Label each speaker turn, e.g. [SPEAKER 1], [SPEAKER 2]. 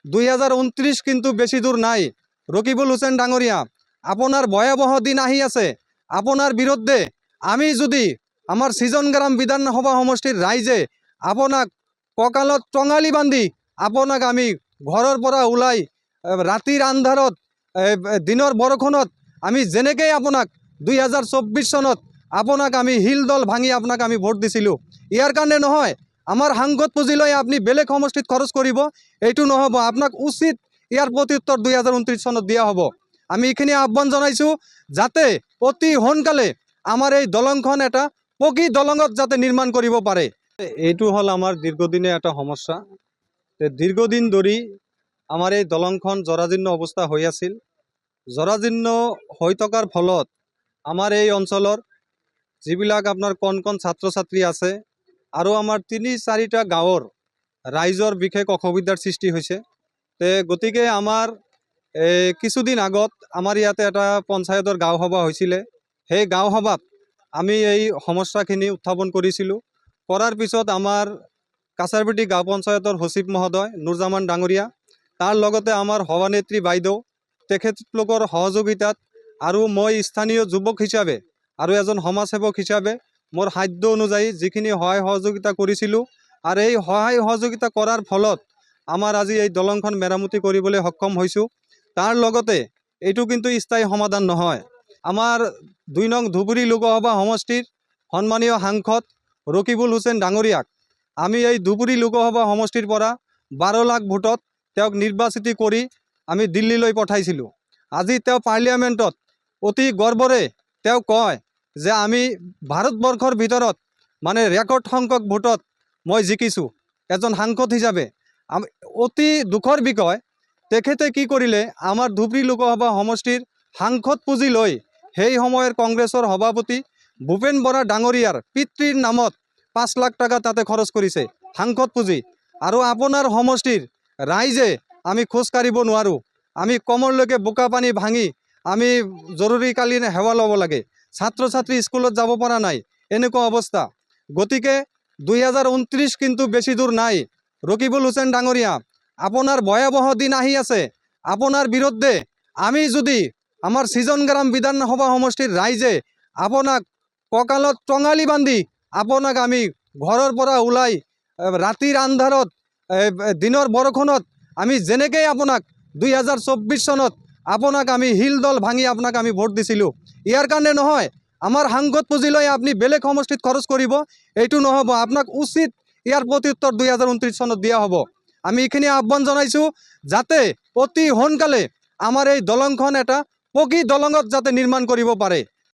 [SPEAKER 1] 2029 কিন্তু বেশি দূর নাই। রকিবুল হোসেন ডাঙরিয়া, আপনার ভয়াবহ দিন আহি আছে। আপনার বিরুদ্ধে আমি যদি আমার সিজনগ্রাম বিধানসভা সমষ্টির রাইজে আপোনাক কঁকালত টঙালি বান্ধি আপোনাক আমি ঘৰৰ পৰা ওলাই ৰাতিৰ আন্ধাৰত দিনৰ বৰষুণত আমি যেনেকৈ আপোনাক 2024 চনত আপোনাক আমি শিলদল ভাঙি আপোনাক আমি ভোট দিছিলোঁ। ইয়াৰ কাৰণে নহয় আমাৰ সাংসদ পুঁজি লৈ আপুনি বেলেগ সমষ্টিত খৰচ কৰিব, এইটো নহ'ব। আপোনাক উচিত ইয়াৰ প্ৰত্যুত্তৰ 2029 চনত দিয়া হ'ব। আমি এইখিনি আহ্বান জনাইছোঁ যাতে অতি সোনকালে আমাৰ এই দলংখন এটা পকী দলঙত যাতে নিৰ্মাণ কৰিব পাৰে। এইটো হ'ল আমাৰ দীৰ্ঘদিনীয়া এটা সমস্যা। দীৰ্ঘদিন ধৰি আমাৰ এই দলংখন জৰাজীৰ্ণ অৱস্থা হৈ আছিল। জৰাজীৰ্ণ হৈ থকাৰ ফলত আমাৰ এই অঞ্চলৰ যিবিলাক আপোনাৰ কণ কণ ছাত্ৰ ছাত্ৰী আছে আৰু আমাৰ ৩-৪টা গাঁৱৰ ৰাইজৰ বিশেষ অসুবিধাৰ সৃষ্টি হৈছে। গতিকে আমাৰ কিছুদিন আগত আমাৰ ইয়াতে এটা পঞ্চায়তৰ গাঁও সভা হৈছিলে। সেই গাঁও সভাত আমি এই সমস্যাখিনি উত্থাপন কৰিছিলোঁ। কৰাৰ পিছত আমাৰ কাছাৰপেটি গাঁও পঞ্চায়তৰ সচিব মহোদয় নুৰজামান ডাঙৰীয়া, তাৰ লগতে আমাৰ সভানেত্ৰী বাইদেউ, তেখেতলোকৰ সহযোগিতাত আৰু মই স্থানীয় যুৱক হিচাপে আৰু এজন সমাজসেৱক হিচাপে মোৰ সাধ্য অনুযায়ী যিখিনি সহায় সহযোগিতা কৰিছিলোঁ, আৰু এই সহায় সহযোগিতা কৰাৰ ফলত আমাৰ আজি এই দলংখন মেৰামতি কৰিবলৈ সক্ষম হৈছোঁ। তাৰ লগতে এইটো কিন্তু স্থায়ী সমাধান নহয়। আমাৰ ২ নং ধুবুৰী লোকসভা সমষ্টিৰ সন্মানীয় সাংসদ ৰকিবুল হোসেন ডাঙৰীয়াক আমি এই ধুবুৰী লোকসভা সমষ্টিৰ পৰা 12 লাখ ভোটত তেওঁক নিৰ্বাচিত কৰি আমি দিল্লীলৈ পঠাইছিলোঁ। আজি তেওঁ পাৰ্লিয়ামেণ্টত অতি গৰ্বৰে তেওঁ কয় যে আমি ভাৰতবৰ্ষৰ ভিতৰত মানে ৰেকৰ্ড সংখ্যক ভোটত মই জিকিছোঁ এজন সাংসদ হিচাপে। অতি দুখৰ বিষয়, তেখেতে কি কৰিলে, আমাৰ ধুবুৰী লোকসভা সমষ্টিৰ সাংসদ পুঁজি লৈ সেই সময়ৰ কংগ্ৰেছৰ সভাপতি ভূপেন বৰা ডাঙৰীয়াৰ পিতৃৰ নামত 5 লাখ টকা তাতে খৰচ কৰিছে সাংসদ পুঁজি। আৰু আপোনাৰ সমষ্টিৰ ৰাইজে আমি খোজ কাঢ়িব নোৱাৰোঁ, আমি কমৰলৈকে বোকা পানী ভাঙি আমি জৰুৰীকালীন সেৱা ল'ব লাগে, ছাত্ৰ ছাত্ৰী স্কুলত যাব পৰা নাই, এনেকুৱা অৱস্থা। গতিকে 2029 কিন্তু বেছি দূৰ নাই। ৰকিবুল হোসেন ডাঙৰীয়া, আপোনাৰ ভয়াবহ দিন আহি আছে। আপোনাৰ বিৰুদ্ধে আমি যদি আমাৰ সিজনগ্ৰাম বিধানসভা সমষ্টিৰ ৰাইজে আপোনাক কঁকালত টঙালি বান্ধি আপোনাক আমি ঘৰৰ পৰা ওলাই ৰাতিৰ আন্ধাৰত দিনৰ বৰষুণত আমি যেনেকৈ আপোনাক 2024 চনত আপোনাক আমি শিলদল ভাঙি আপোনাক আমি ভোট দিছিলোঁ। ইয়াৰ কাৰণে নহয় আমাৰ সাংসদ পুঁজি লৈ আপুনি বেলেগ সমষ্টিত খৰচ কৰিব, এইটো নহ'ব। আপোনাক উচিত ইয়াৰ প্ৰত্যুত্তৰ 2029 চনত দিয়া হ'ব। আমি এইখিনি আহ্বান জনাইছোঁ যাতে অতি সোনকালে আমাৰ এই দলংখন এটা পকী দলঙত যাতে নিৰ্মাণ কৰিব পাৰে।